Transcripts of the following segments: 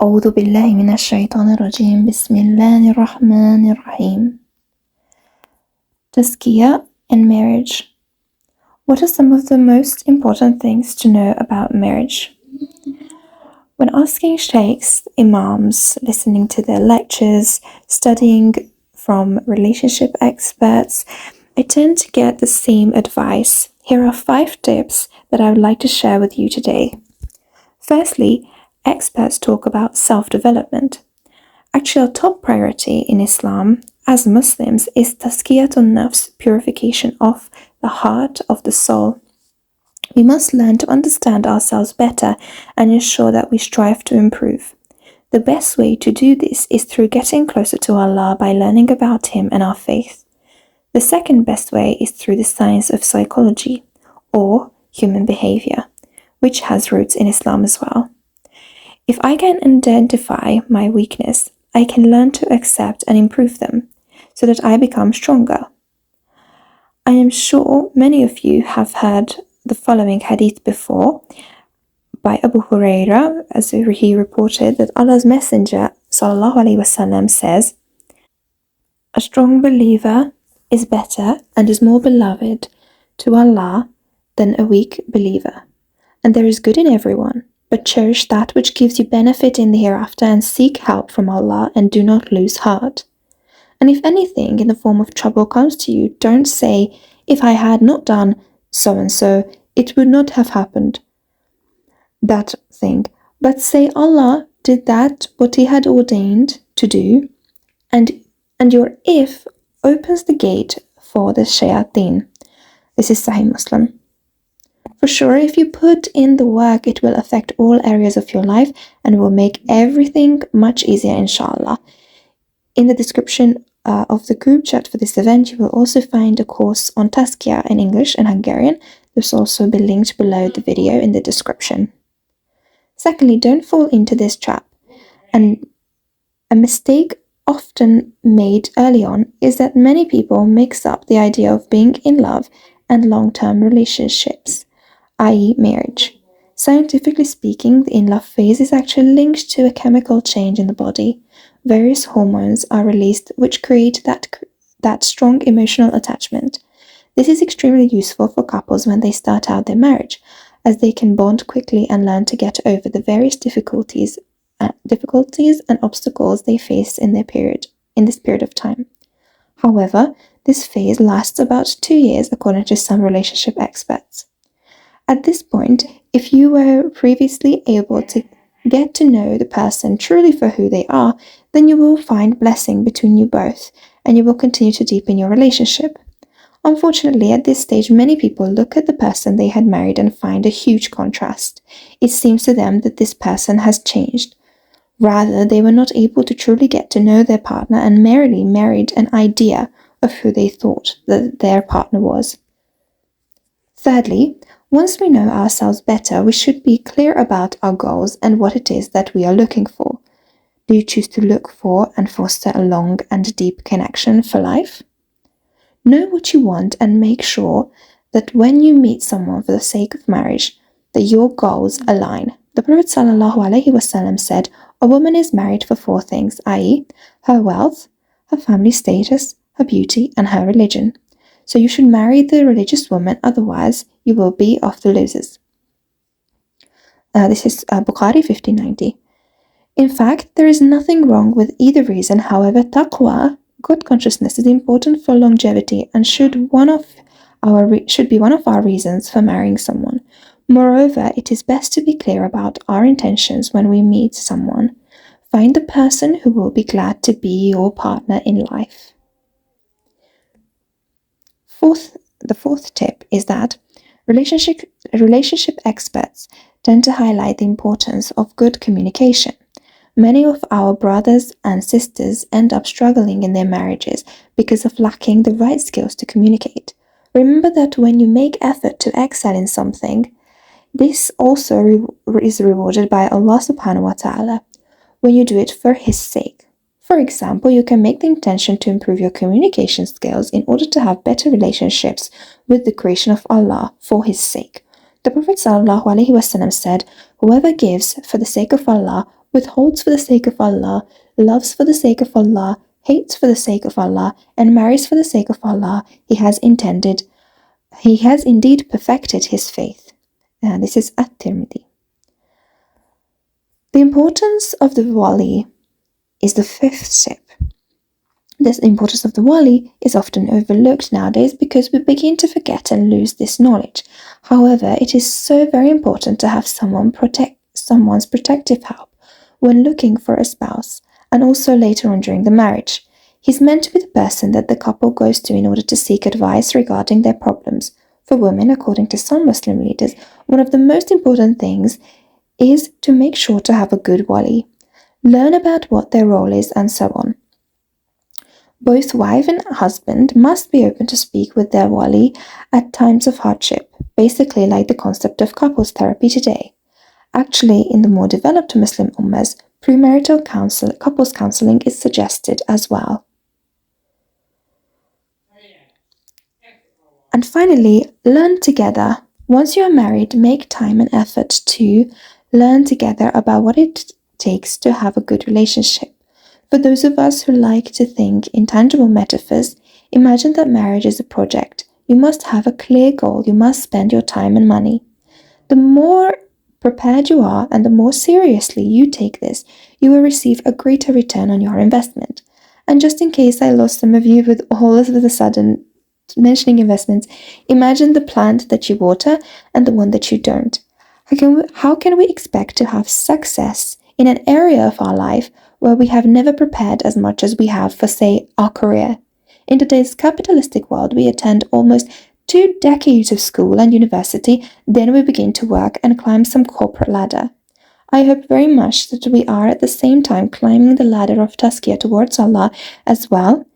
أعوذ بالله من الشيطان الرجيم بسم الله الرحمن الرحيم. Tazkiyah and marriage. What are some of the most important things to know about marriage? When asking sheikhs, imams, listening to their lectures, studying from relationship experts, I tend to get the same advice. Here are 5 tips that I would like to share with you today. Firstly, experts talk about self-development. Actually, our top priority in Islam as Muslims is tazkiyatun nafs, purification of the heart, of the soul. We must learn to understand ourselves better and ensure that we strive to improve. The best way to do this is through getting closer to Allah by learning about Him and our faith. The second best way is through the science of psychology, or human behavior, which has roots in Islam as well. If I can identify my weakness, I can learn to accept and improve them so that I become stronger. I am sure many of you have heard the following hadith before by Abu Huraira, as he reported that Allah's Messenger ﷺ says, "A strong believer is better and is more beloved to Allah than a weak believer. And there is good in everyone, but cherish that which gives you benefit in the hereafter and seek help from Allah and do not lose heart. And if anything in the form of trouble comes to you, don't say, if I had not done so and so, it would not have happened, that thing. But say Allah did that what He had ordained to do, and your if opens the gate for the shayateen." This is Sahih Muslim. For sure, if you put in the work, it will affect all areas of your life and will make everything much easier, inshallah. In the description of the group chat for this event, you will also find a course on Tazkiyah in English and Hungarian. This will also be linked below the video in the description. Secondly, don't fall into this trap. And a mistake often made early on is that many people mix up the idea of being in love and long-term relationships, i.e. marriage. Scientifically speaking, the in-love phase is actually linked to a chemical change in the body. Various hormones are released which create that strong emotional attachment. This is extremely useful for couples when they start out their marriage, as they can bond quickly and learn to get over the various difficulties and obstacles they face in this period of time. However, this phase lasts about 2 years according to some relationship experts. At this point, if you were previously able to get to know the person truly for who they are, then you will find blessing between you both, and you will continue to deepen your relationship. Unfortunately, at this stage, many people look at the person they had married and find a huge contrast. It seems to them that this person has changed. Rather, they were not able to truly get to know their partner and merely married an idea of who they thought that their partner was. Thirdly, once we know ourselves better, we should be clear about our goals and what it is that we are looking for. Do you choose to look for and foster a long and deep connection for life? Know what you want and make sure that when you meet someone for the sake of marriage, that your goals align. The Prophet ﷺ said, "A woman is married for 4 things, i.e., her wealth, her family status, her beauty, and her religion. So you should marry the religious woman, otherwise you will be of the losers." This is Bukhari 1590. In fact, there is nothing wrong with either reason. However, taqwa, God consciousness, is important for longevity and should be one of our reasons for marrying someone. Moreover, it is best to be clear about our intentions when we meet someone. Find the person who will be glad to be your partner in life. The fourth tip is that relationship experts tend to highlight the importance of good communication. Many of our brothers and sisters end up struggling in their marriages because of lacking the right skills to communicate. Remember that when you make effort to excel in something, this also is rewarded by Allah subhanahu wa ta'ala when you do it for His sake. For example, you can make the intention to improve your communication skills in order to have better relationships with the creation of Allah for His sake. The Prophet ﷺ said, "Whoever gives for the sake of Allah withholds for the sake of Allah, loves for the sake of Allah, hates for the sake of Allah, and marries for the sake of Allah, he has indeed perfected his faith. This is at-Tirmidhi. The importance of the wali is the fifth step. The importance of the wali is often overlooked nowadays because we begin to forget and lose this knowledge. However, it is so very important to have someone's protective help when looking for a spouse, and also later on during the marriage. He's meant to be the person that the couple goes to in order to seek advice regarding their problems. For women, according to some Muslim leaders, one of the most important things is to make sure to have a good wali, learn about what their role is, and so on. Both wife and husband must be open to speak with their wali at times of hardship, basically like the concept of couples therapy today. Actually, in the more developed Muslim ummahs, premarital couples counseling is suggested as well. And finally, learn together. Once you are married, make time and effort to learn together about what it takes to have a good relationship. For those of us who like to think in tangible metaphors, imagine that marriage is a project. You must have a clear goal. You must spend your time and money. The more prepared you are and the more seriously you take this, you will receive a greater return on your investment. And just in case I lost some of you with all of a sudden mentioning investments, imagine the plant that you water and the one that you don't. How can we expect to have success in an area of our life where we have never prepared as much as we have for, say, our career? In today's capitalistic world, we attend almost 2 decades of school and university, then we begin to work and climb some corporate ladder. I hope very much that we are at the same time climbing the ladder of tazkiyah towards Allah as well,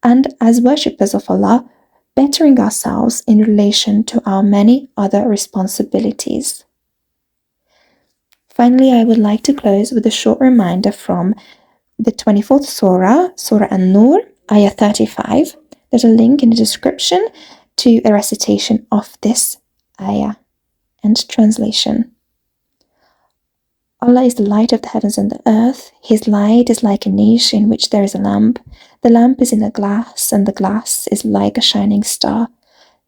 and as worshippers of Allah, bettering ourselves in relation to our many other responsibilities. Finally, I would like to close with a short reminder from the 24th Surah, Surah An-Nur, Ayah 35. There's a link in the description to a recitation of this ayah and translation. Allah is the light of the heavens and the earth. His light is like a niche in which there is a lamp. The lamp is in a glass, and the glass is like a shining star,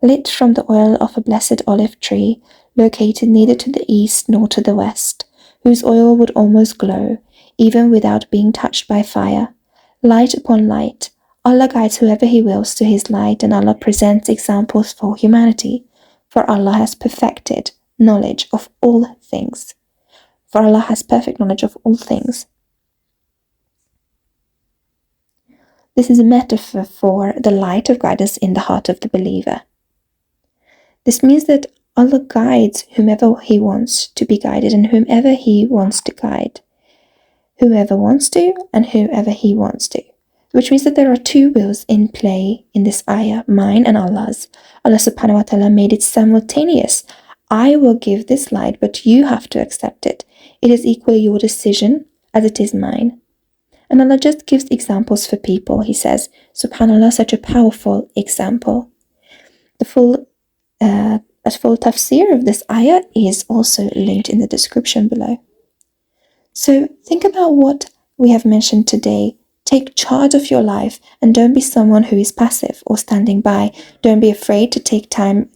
lit from the oil of a blessed olive tree, located neither to the east nor to the west, whose oil would almost glow, even without being touched by fire. Light upon light. Allah guides whoever He wills to His light, and Allah presents examples for humanity. For Allah has perfected knowledge of all things. For Allah has perfect knowledge of all things. This is a metaphor for the light of guidance in the heart of the believer. This means that Allah guides whomever He wants to be guided and whomever He wants to guide. Whoever wants to and whoever He wants to. Which means that there are 2 wills in play in this ayah, mine and Allah's. Allah subhanahu wa ta'ala made it simultaneous. I will give this light, but you have to accept it. It is equally your decision as it is mine. And Allah just gives examples for people. He says, subhanAllah, such a powerful example. The full tafsir of this ayah is also linked in the description below. So think about what we have mentioned today. Take charge of your life and don't be someone who is passive or standing by. Don't be afraid to take time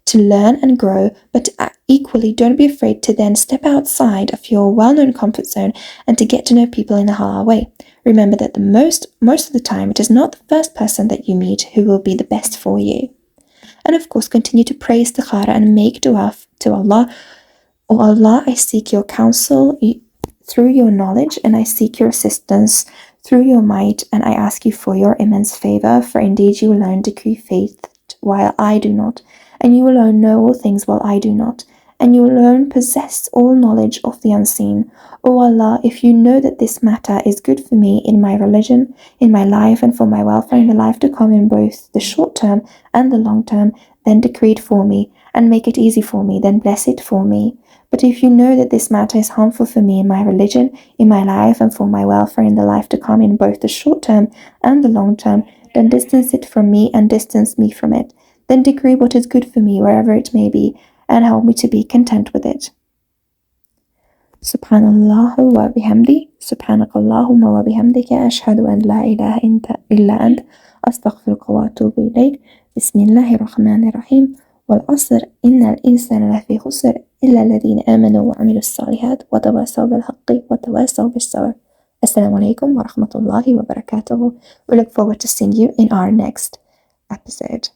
to learn and grow, but equally don't be afraid to then step outside of your well-known comfort zone and to get to know people in a halal way. Remember that most of the time it is not the first person that you meet who will be the best for you. And of course, continue to pray istikhara and make dua to Allah. O Allah, I seek your counsel through your knowledge, and I seek your assistance through your might, and I ask you for your immense favor, for indeed you alone decree faith while I do not, and you alone know all things while I do not, and you alone possess all knowledge of the unseen. O Allah, if you know that this matter is good for me in my religion, in my life, and for my welfare in the life to come in both the short term and the long term, then decree it for me, and make it easy for me, then bless it for me. But if you know that this matter is harmful for me in my religion, in my life, and for my welfare in the life to come in both the short term and the long term, then distance it from me and distance me from it. Then decree what is good for me wherever it may be, and help me to be content with it. Subhanallah wa bihamdi, subhanakallahumma wa bihamdika, ashhadu an la ilaha illa ant, astaghfiruka wa atubu ilayk. Bismillahir Rahmanir Rahim. والعصر إن الإنسان لفي خسر إلا الذين آمنوا وعملوا الصالحات وتواصوا بالحق وتواصوا بالصبر. Assalamu alaykum wa rahmatullahi wa barakatuh. We look forward to seeing you in our next episode.